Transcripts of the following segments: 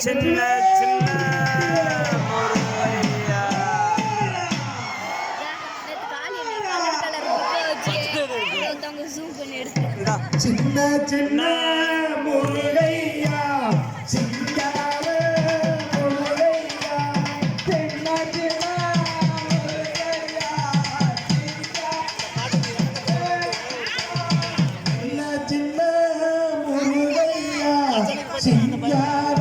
சின்ன சின்ன முருகையா சின்ன சின்ன முருகையா சிங்கார முருகையா சின்ன சின்ன முருகையா சின்ன சின்ன முருகையா சிங்கார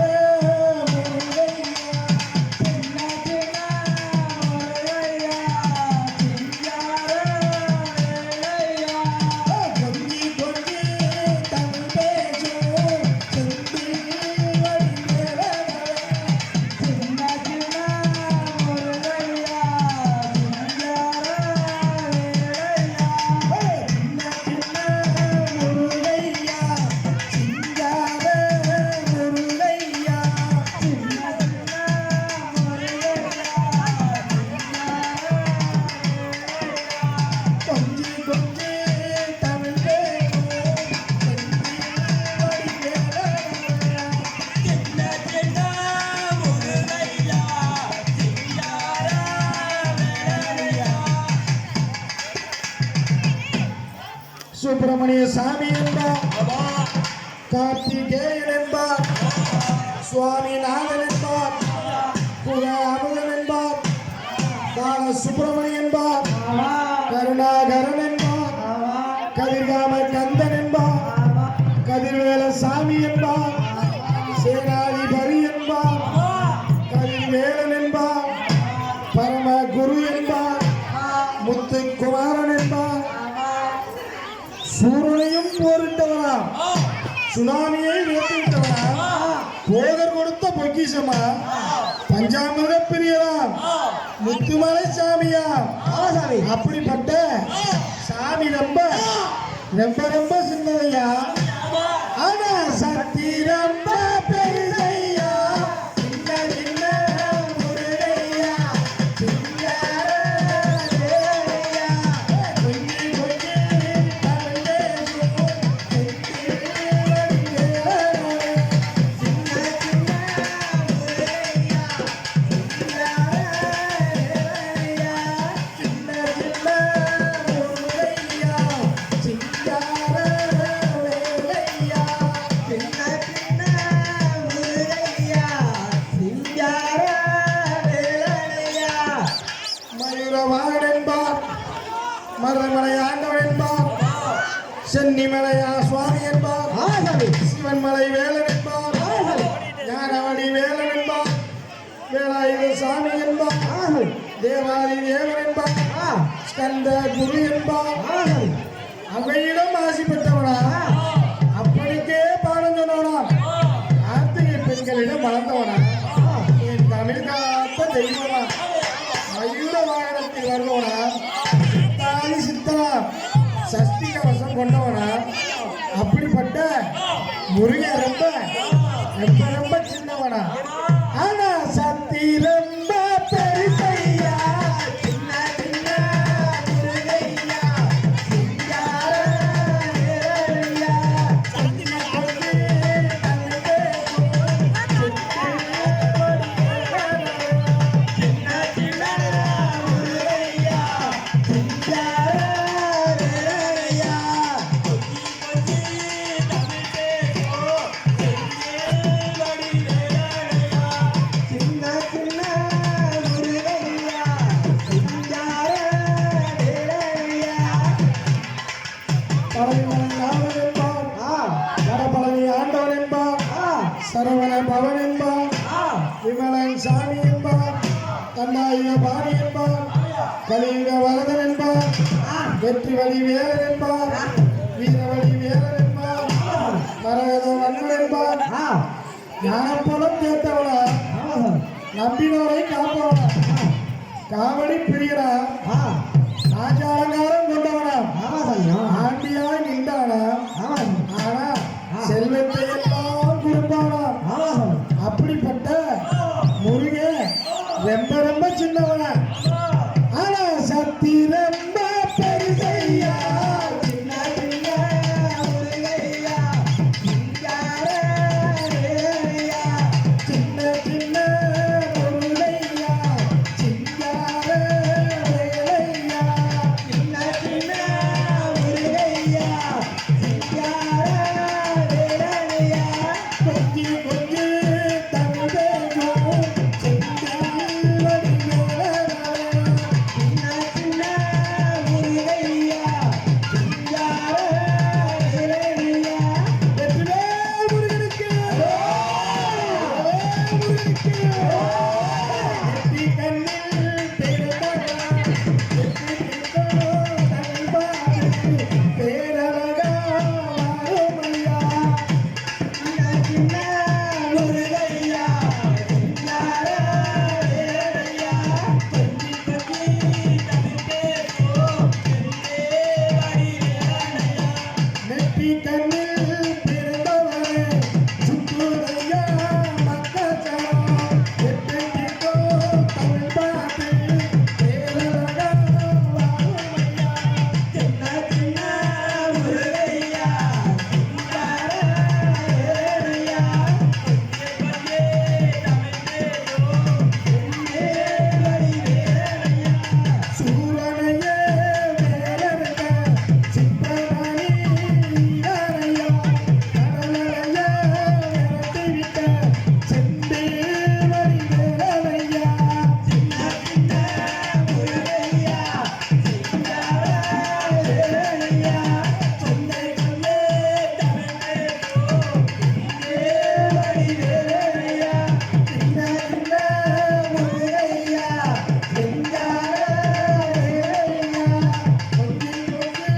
சுப்பிரமணிய சாமி என்பார், கார்த்திகேயன் என்பார், சுவாமிநாதன் என்பார், புக அமுதன் என்பார், பால சுப்பிரமணி என்பார், கருணாகரன் என்பார், கதிர்காம கந்தன் என்பார், கதிர்வேல சாமி என்பார், சேனாதிபதி என்பார், கதிர்வேலன் என்பார், பரம குரு என்பார், முத்துக்குமாரன் என்பார், சூரனையும் போரிட்டவனா, சுனாமியை விரட்டிவிட்டவனா, போகர் கொடுத்த பொக்கிஷமா, பஞ்சாமிர பிரியரா, முத்துமலை சாமியா, அப்படிப்பட்ட சாமி ரொம்ப ரொம்ப ரொம்ப சின்னதையா, ஆனா சக்தி ரொம்ப பெரிதையா. மருதமலை ஆண்டவன் என்பார், சென்னிமலையா சுவாமி என்பார், சிவன்மலை வேலன் என்பார், ஞானவடி வேலன் என்பார், வேலாயுத சாமி என்பார், தேவாதி தேவன் என்பார், ஸ்கந்த குரு என்பார், அவையிடம் ஆசி பெற்றவனா, அப்படிக்கே பாடம் சொன்னவனா, ஆர்த்திகை பெண்களிடம் வளர்ந்தவனா, என் தமிழ் காத்த தெய்வமா, மயூர வாகனத்தில் வருபவனா, சித்தனா, சஷ்டி கவசம் கொண்டவனா, அப்படிப்பட்ட முருகன் ரொம்ப ரொம்ப ரொம்ப சின்னவனா, ஆனா சக்தி ரொம்ப பெரிசையா. சரவண பவன் என்பார், விமலன் சாமி என்பார், தண்டாயுத பாணி என்பார், கலியுக வரதன் என்பார், வெற்றி வழி வேலன் என்பார், வீரவழி வேலன் என்பார், மரகத வண்ணன் என்பார், ஞானப்பலம் கேட்டவனா, நம்பினோரை காப்பவனா, காவடி பிரியனா, ஆச்சாரங்காரம் கொண்டவனா, ஆண்டியாய் நின்றானா, ஆனா செல்வத்தை எல்லாம் கொடுப்பானா, அப்படிப்பட்ட முருகன் ரொம்ப ரொம்ப சின்னவனா, ஆனா சக்தி ரொம்ப பெரிசையா. சின்ன சின்ன முருகையா, சிங்கார சின்ன கொஞ்சி கொஞ்சி தமிழ் பேசும் செந்தில் வடிவேலா. சின்ன சின்ன முருகையா சிங்கார வேலையா. வெற்றிவேல் முருகனுக்கு முருகனுக்கு. எட்டி கண்ணில் பிறந்தவன் எட்டி கிட்டணும் தமிழ் பாட்டு பேரழகா வாழுமையா. சின்ன சின்ன முருகையா சிங்கார வேலையா. கொஞ்சி கொஞ்சி தமிழ் பேசும் செந்தில் வடிவேலா. நெற்றி கண்ணில் பிறந்தவனே சுற்றுரையா மக்களம் எட்டு கிட்டோ தமிழ் பாட்டு பேரழகா வாழுமையா. சின்ன சின்ன முருகையா சிங்கார வேலையா. கொஞ்சி கொஞ்சி தமிழ் பேசும் செந்தில் வடிவேலா. சூரனையே வேலெடுக்க சிற்பராணி நீதானையா. கடலையே விரட்டிவிட்ட செந்தில் வடிவேலையா. சின்ன சின்ன முருகையா சிங்கார வேலையா. சொந்தை கொண்டே தமிழ் பேசும் செந்தில் வடிவேலையா. சின்ன சின்ன முருகையா சிங்கார வேலையா. கொஞ்சி கொஞ்சி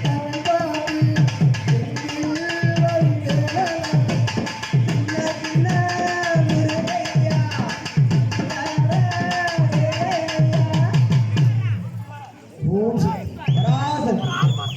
தமிழ் பாட்டு செந்தில் வடிவேலா. சின்ன சின்ன முருகையா சிங்கார வேலையா. ஓம் சக்தி. பராசக்தி.